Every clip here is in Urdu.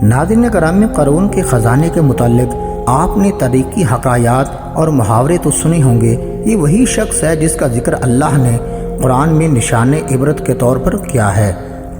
ناظرین گرامی، قارون کے خزانے کے متعلق آپ نے تاریخی حکایات اور محاورے تو سنے ہوں گے۔ یہ وہی شخص ہے جس کا ذکر اللہ نے قرآن میں نشان عبرت کے طور پر کیا ہے۔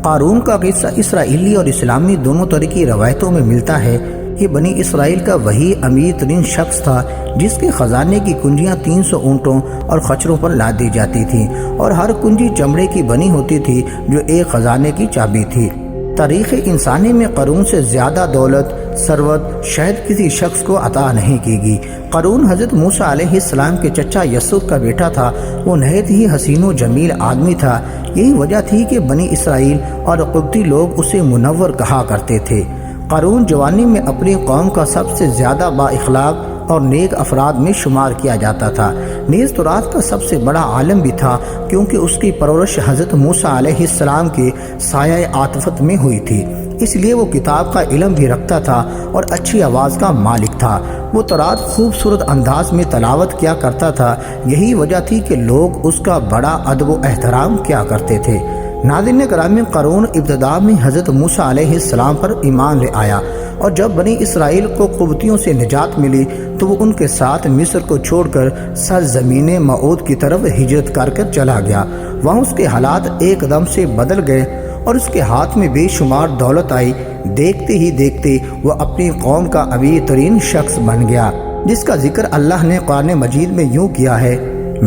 قارون کا قصہ اسرائیلی اور اسلامی دونوں طرح کی روایتوں میں ملتا ہے۔ یہ بنی اسرائیل کا وہی امیر ترین شخص تھا جس کے خزانے کی کنجیاں 300 اونٹوں اور خچروں پر لاد دی جاتی تھیں، اور ہر کنجی چمڑے کی بنی ہوتی تھی جو ایک خزانے کی چابی تھی۔ تاریخ انسانی میں قارون سے زیادہ دولت، ثروت شاید کسی شخص کو عطا نہیں کی گئی۔ قارون حضرت موسیٰ علیہ السلام کے چچا یسوع کا بیٹا تھا۔ وہ نہایت ہی حسین و جمیل آدمی تھا۔ یہی وجہ تھی کہ بنی اسرائیل اور قبطی لوگ اسے منور کہا کرتے تھے۔ قارون جوانی میں اپنی قوم کا سب سے زیادہ با اخلاق اور نیک افراد میں شمار کیا جاتا تھا۔ نیز تورات کا سب سے بڑا عالم بھی تھا، کیونکہ اس کی پرورش حضرت موسیٰ علیہ السلام کے سایہ عاطفت میں ہوئی تھی، اس لیے وہ کتاب کا علم بھی رکھتا تھا اور اچھی آواز کا مالک تھا۔ وہ تورات خوبصورت انداز میں تلاوت کیا کرتا تھا۔ یہی وجہ تھی کہ لوگ اس کا بڑا ادب و احترام کیا کرتے تھے۔ ناظرین گرامی، قارون ابتدا میں حضرت موسیٰ علیہ السلام پر ایمان لے آیا، اور جب بنی اسرائیل کو قبطیوں سے نجات ملی تو وہ ان کے ساتھ مصر کو چھوڑ کر سرزمین موعود کی طرف ہجرت کر چلا گیا۔ وہاں اس کے حالات ایک دم سے بدل گئے اور اس کے ہاتھ میں بے شمار دولت آئی۔ دیکھتے ہی دیکھتے وہ اپنی قوم کا امیر ترین شخص بن گیا، جس کا ذکر اللہ نے قرآن مجید میں یوں کیا ہے: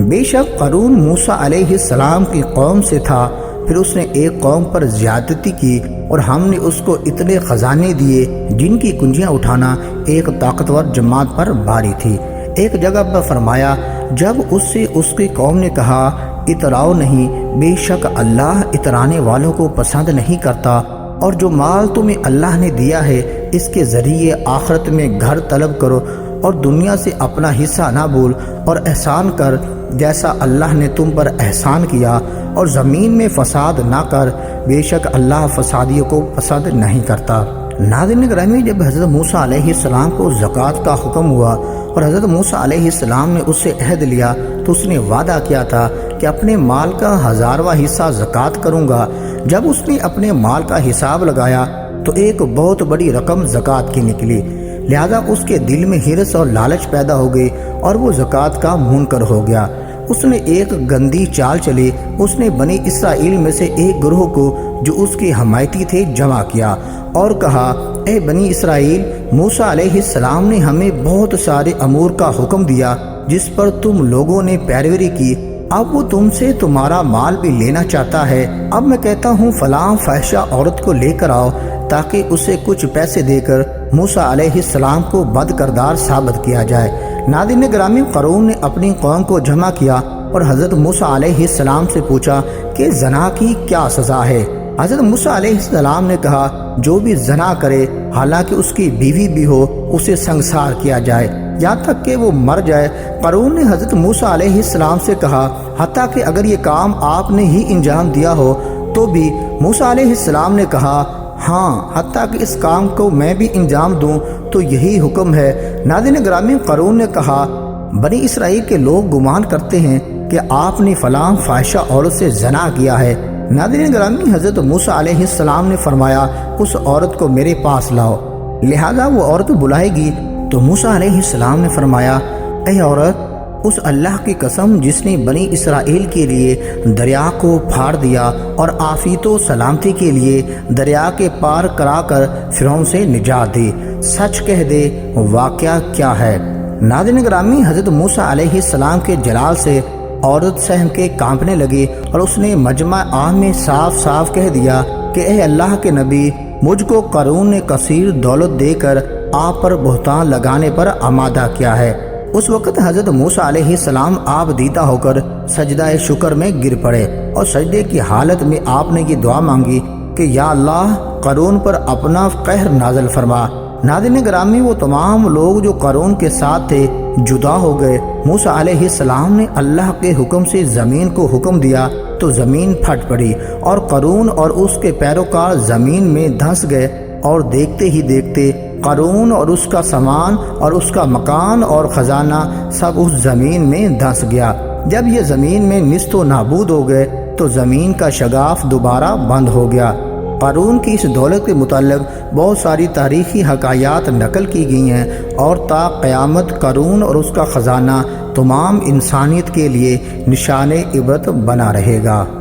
بے شک قارون موسیٰ علیہ السلام کی قوم سے تھا، پھر اس نے ایک قوم پر زیادتی کی اور ہم نے اس کو اتنے خزانے دیے جن کی کنجیاں اٹھانا ایک طاقتور جماعت پر بھاری تھی۔ ایک جگہ پر فرمایا، جب اس سے اس کی قوم نے کہا اتراؤ نہیں، بے شک اللہ اترانے والوں کو پسند نہیں کرتا، اور جو مال تمہیں اللہ نے دیا ہے اس کے ذریعے آخرت میں گھر طلب کرو اور دنیا سے اپنا حصہ نہ بھول، اور احسان کر جیسا اللہ نے تم پر احسان کیا، اور زمین میں فساد نہ کر، بے شک اللہ فسادیوں کو پسند نہیں کرتا۔ ناظرین گرامی، جب حضرت موسیٰ علیہ السلام کو زکوٰۃ کا حکم ہوا اور حضرت موسیٰ علیہ السلام نے اس سے عہد لیا تو اس نے وعدہ کیا تھا کہ اپنے مال کا 1000واں حصہ زکوٰۃ کروں گا۔ جب اس نے اپنے مال کا حساب لگایا تو ایک بہت بڑی رقم زکوٰۃ کی نکلی، لہذا اس کے دل میں حرص اور لالچ پیدا ہو گئی اور وہ زکوٰۃ کا منکر ہو گیا۔ اس نے ایک گندی چال چلی۔ اس نے بنی اسرائیل میں سے ایک گروہ کو جو اس کے حمایتی تھے جمع کیا اور کہا، اے بنی اسرائیل، موسیٰ علیہ السلام نے ہمیں بہت سارے امور کا حکم دیا جس پر تم لوگوں نے پیروی کی، اب وہ تم سے تمہارا مال بھی لینا چاہتا ہے۔ اب میں کہتا ہوں فلاں فاحشہ عورت کو لے کر آؤ تاکہ اسے کچھ پیسے دے کر موسیٰ علیہ السلام کو بد کردار ثابت کیا جائے۔ ناظرین گرامی، قارون نے اپنی قوم کو جمع کیا اور حضرت موسیٰ علیہ السلام سے پوچھا کہ زنا کی کیا سزا ہے۔ حضرت موسیٰ علیہ السلام نے کہا، جو بھی زنا کرے حالانکہ اس کی بیوی بھی ہو اسے سنسار کیا جائے یہاں تک کہ وہ مر جائے۔ قارون نے حضرت موسیٰ علیہ السلام سے کہا، حتیٰ کہ اگر یہ کام آپ نے ہی انجام دیا ہو تو بھی؟ موسیٰ علیہ السلام نے کہا، ہاں، حتیٰ کہ اس کام کو میں بھی انجام دوں تو یہی حکم ہے۔ ناظرین گرامی، قارون نے کہا، بنی اسرائیل کے لوگ گمان کرتے ہیں کہ آپ نے فلاں فاحشہ عورت سے زنا کیا ہے۔ ناظرین گرامی، حضرت موسیٰ علیہ السلام نے فرمایا، اس عورت کو میرے پاس لاؤ۔ لہذا وہ عورت بلائے گی تو موسیٰ علیہ السلام نے فرمایا، اے عورت، اس اللہ کی قسم جس نے بنی اسرائیل کے لیے دریا کو پھاڑ دیا اور عافیت و سلامتی کے لیے دریا کے پار کرا کر فرعون سے نجات دی، سچ کہہ دے واقعہ کیا ہے۔ ناظرین گرامی، حضرت موسیٰ علیہ السلام کے جلال سے عورت سہم کے کانپنے لگی اور اس نے مجمع عام میں صاف صاف کہہ دیا کہ اے اللہ کے نبی، مجھ کو قارون نے کثیر دولت دے کر آپ پر بہتان لگانے پر آمادہ کیا ہے۔ اس وقت حضرت موسیٰ علیہ السلام آپ دیدہ ہو کر سجدہ شکر میں گر پڑے اور سجدے کی حالت میں آپ نے یہ دعا مانگی کہ یا اللہ، قارون پر اپنا قہر نازل فرما۔ ناظرین گرامی، وہ تمام لوگ جو قارون کے ساتھ تھے جدا ہو گئے۔ موسیٰ علیہ السلام نے اللہ کے حکم سے زمین کو حکم دیا تو زمین پھٹ پڑی اور قارون اور اس کے پیروکار زمین میں دھنس گئے، اور دیکھتے ہی دیکھتے قارون اور اس کا سامان اور اس کا مکان اور خزانہ سب اس زمین میں دھنس گیا۔ جب یہ زمین میں نیست و نابود ہو گئے تو زمین کا شگاف دوبارہ بند ہو گیا قارون کی اس دولت کے متعلق بہت ساری تاریخی حکایات نقل کی گئی ہیں اور تا قیامت قارون اور اس کا خزانہ تمام انسانیت کے لیے نشان عبرت بنا رہے گا۔